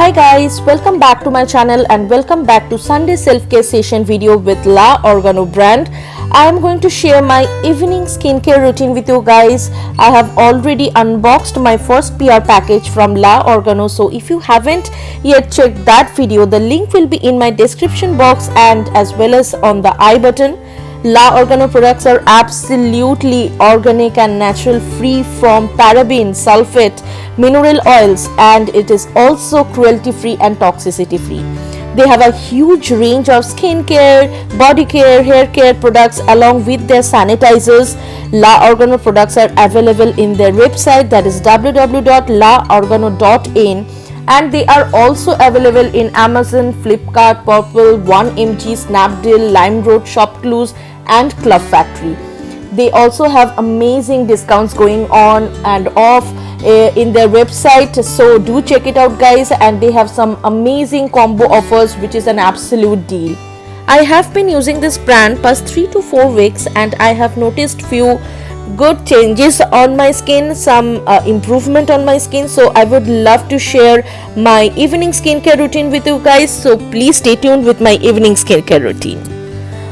Hi guys, welcome back to my channel and welcome back to Sunday self-care session video with LAOrgano brand. I am going to share my evening skincare routine with you guys. I have already unboxed my first PR package from LAOrgano, so if you haven't yet checked that video, the link will be in my description box and as well as on the I button. LAOrgano products are absolutely organic and natural, free from paraben, sulfate, mineral oils, and it is also cruelty free and toxicity free. They have a huge range of skincare, body care, hair care products along with their sanitizers. LAOrgano products are available in their website, that is www.laorgano.in, and they are also available in Amazon, Flipkart, Purple, 1mg, Snapdeal, Limeroad, Shopclues and Club Factory. They also have amazing discounts going on and off in their website, so do check it out guys, and they have some amazing combo offers which is an absolute deal. I have been using this brand past 3 to 4 weeks and I have noticed few good changes on my skin, some improvement on my skin, so I would love to share my evening skincare routine with you guys, so please stay tuned with my evening skincare routine.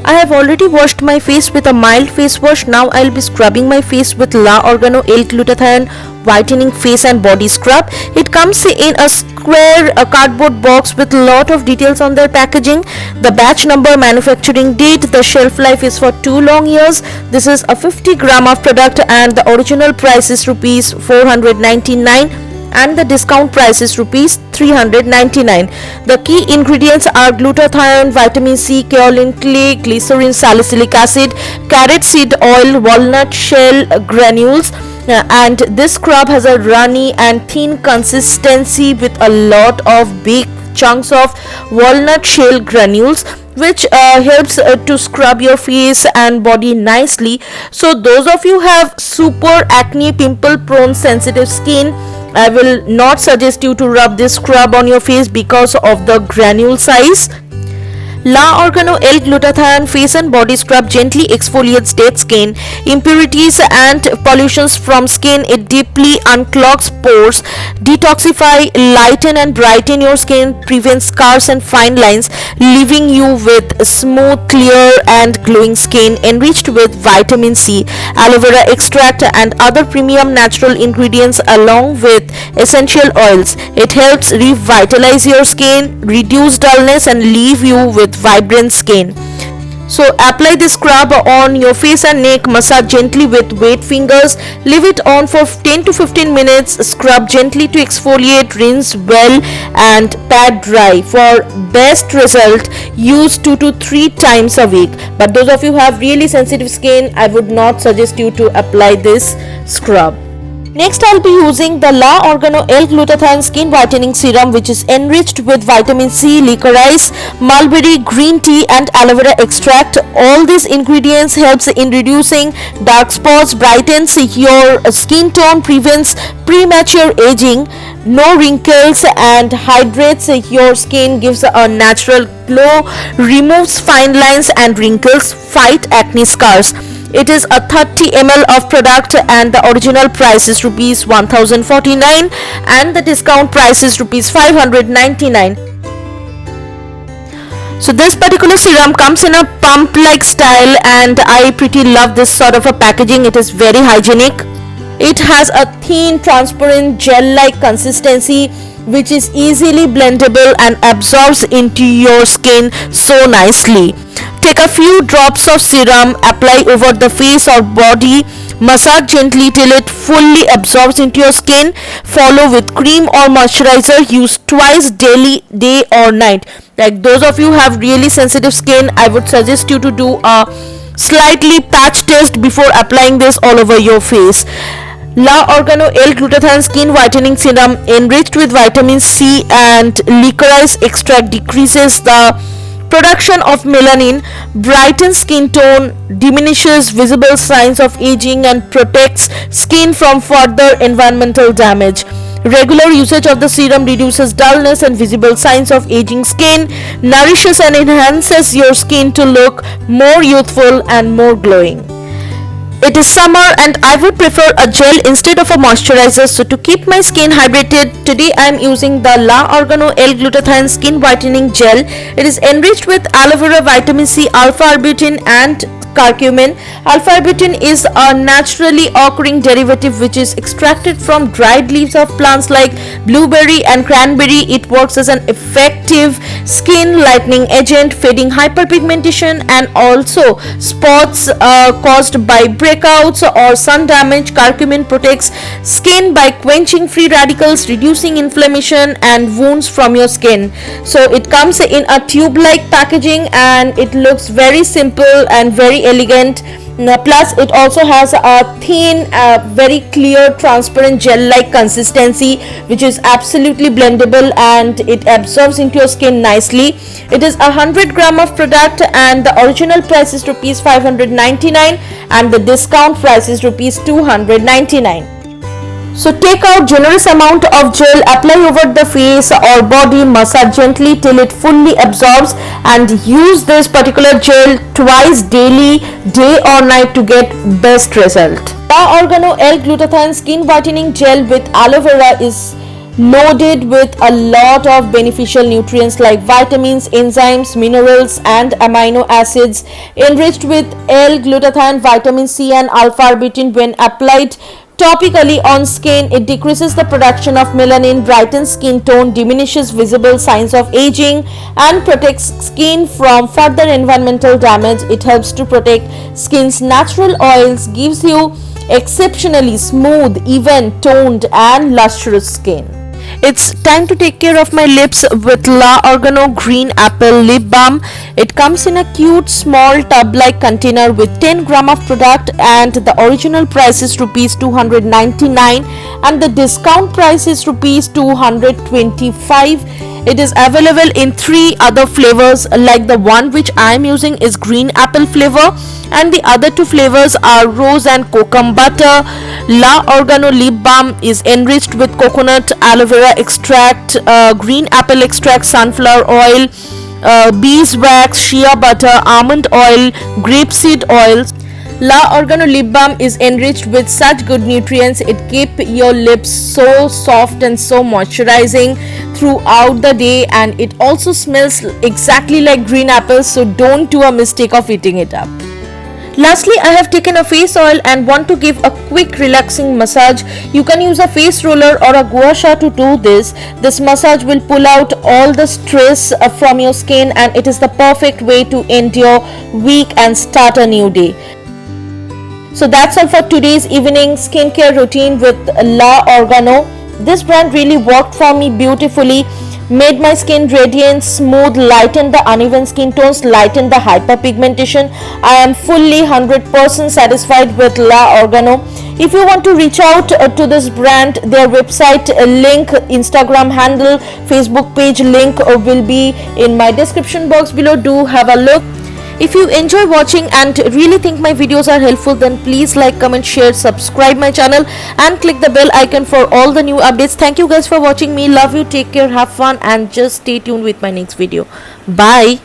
I have already washed my face with a mild face wash. Now I'll be scrubbing my face with LAOrgano L-GLUTATHIONE whitening face and body scrub. It comes in a square cardboard box with a lot of details on their packaging. The batch number, manufacturing date, the shelf life is for 2 long years. This is a 50 gram of product and the original price is rupees 499 and the discount price is rupees 399. The key ingredients are glutathione, vitamin C, kaolin clay, glycerin, salicylic acid, carrot seed oil, walnut shell granules, and this scrub has a runny and thin consistency with a lot of big chunks of walnut shell granules, which helps to scrub your face and body nicely. So those of you have super acne, pimple prone, sensitive skin, I will not suggest you to rub this scrub on your face because of the granule size. LAOrgano L-GLUTATHIONE face and body scrub gently exfoliates dead skin, impurities and pollutions from skin. It deeply unclogs pores, detoxify, lighten and brighten your skin, prevents scars and fine lines, leaving you with smooth, clear and glowing skin, enriched with vitamin C, aloe vera extract and other premium natural ingredients along with essential oils. It helps revitalize your skin, reduce dullness and leave you with vibrant skin. So apply the scrub on your face and neck, massage gently with wet fingers, leave it on for 10 to 15 minutes, scrub gently to exfoliate, rinse well and pat dry. For best result, use 2 to 3 times a week, but those of you who have really sensitive skin, I would not suggest you to apply this scrub. Next, I'll be using the LAOrgano L-GLUTATHIONE Skin Whitening Serum, which is enriched with vitamin C, licorice, mulberry, green tea and aloe vera extract. All these ingredients helps in reducing dark spots, brightens your skin tone, prevents premature aging, no wrinkles and hydrates your skin, gives a natural glow, removes fine lines and wrinkles, fight acne scars. It is a 30 ml of product and the original price is rupees 1049 and the discount price is rupees 599. So this particular serum comes in a pump like style and I pretty love this sort of a packaging. It is very hygienic. It has a thin transparent gel like consistency which is easily blendable and absorbs into your skin so nicely. Take a few drops of serum, apply over the face or body, massage gently till it fully absorbs into your skin. Follow with cream or moisturizer. Use twice daily, day or night. Like those of you who have really sensitive skin, I would suggest you to do a slightly patch test before applying this all over your face. LAOrgano L-GLUTATHIONE Skin Whitening Serum enriched with vitamin C and licorice extract decreases the production of melanin, brightens skin tone, diminishes visible signs of aging and protects skin from further environmental damage. Regular usage of the serum reduces dullness and visible signs of aging skin, nourishes and enhances your skin to look more youthful and more glowing. It is summer and I would prefer a gel instead of a moisturizer. So to keep my skin hydrated, today I am using the LAOrgano L-GLUTATHIONE Skin Whitening Gel. It is enriched with aloe vera, vitamin C, alpha-arbutin and curcumin. Alpha-arbutin is a naturally occurring derivative which is extracted from dried leaves of plants like blueberry and cranberry. It works as an effective skin lightening agent, fading hyperpigmentation and also spots caused by breakouts or sun damage. Curcumin protects skin by quenching free radicals, reducing inflammation and wounds from your skin. So it comes in a tube-like packaging and it looks very simple and very elegant. Plus it also has a thin, very clear, transparent gel-like consistency which is absolutely blendable and it absorbs into your skin nicely. It is 100 gram of product and the original price is rupees 599 and the discount price is rupees 299. So take out generous amount of gel, apply over the face or body, massage gently till it fully absorbs and use this particular gel twice daily, day or night to get best result. LAOrgano L-GLUTATHIONE Skin Whitening Gel with aloe vera is loaded with a lot of beneficial nutrients like vitamins, enzymes, minerals and amino acids. Enriched with L-glutathione, vitamin C and alpha-arbutin. When applied topically on skin, it decreases the production of melanin, brightens skin tone, diminishes visible signs of aging and protects skin from further environmental damage. It helps to protect skin's natural oils, gives you exceptionally smooth, even toned and lustrous skin. It's time to take care of my lips with LAOrgano Green Apple Lip Balm. It comes in a cute small tub-like container with 10 gram of product and the original price is rupees 299 and the discount price is rupees 225. It is available in 3 other flavors, like the one which I am using is green apple flavor and the other 2 flavors are rose and kokum butter. LAOrgano Lip Balm is enriched with coconut, aloe vera extract, green apple extract, sunflower oil, beeswax, shea butter, almond oil, grapeseed oils. LAOrgano Lip Balm is enriched with such good nutrients. It keeps your lips so soft and so moisturizing throughout the day and it also smells exactly like green apples, so don't do a mistake of eating it up. Lastly, I have taken a face oil and want to give a quick relaxing massage. You can use a face roller or a gua sha to do this. This massage will pull out all the stress from your skin and it is the perfect way to end your week and start a new day. So that's all for today's evening skincare routine with LAOrgano. This brand really worked for me beautifully, made my skin radiant, smooth, lightened the uneven skin tones, lightened the hyperpigmentation. I am fully 100% satisfied with LAOrgano. If you want to reach out to this brand, their website link, Instagram handle, Facebook page link will be in my description box below. Do have a look. If you enjoy watching and really think my videos are helpful, then please like, comment, share, subscribe my channel and click the bell icon for all the new updates. Thank you guys for watching me. Love you. Take care. Have fun and just stay tuned with my next video. Bye.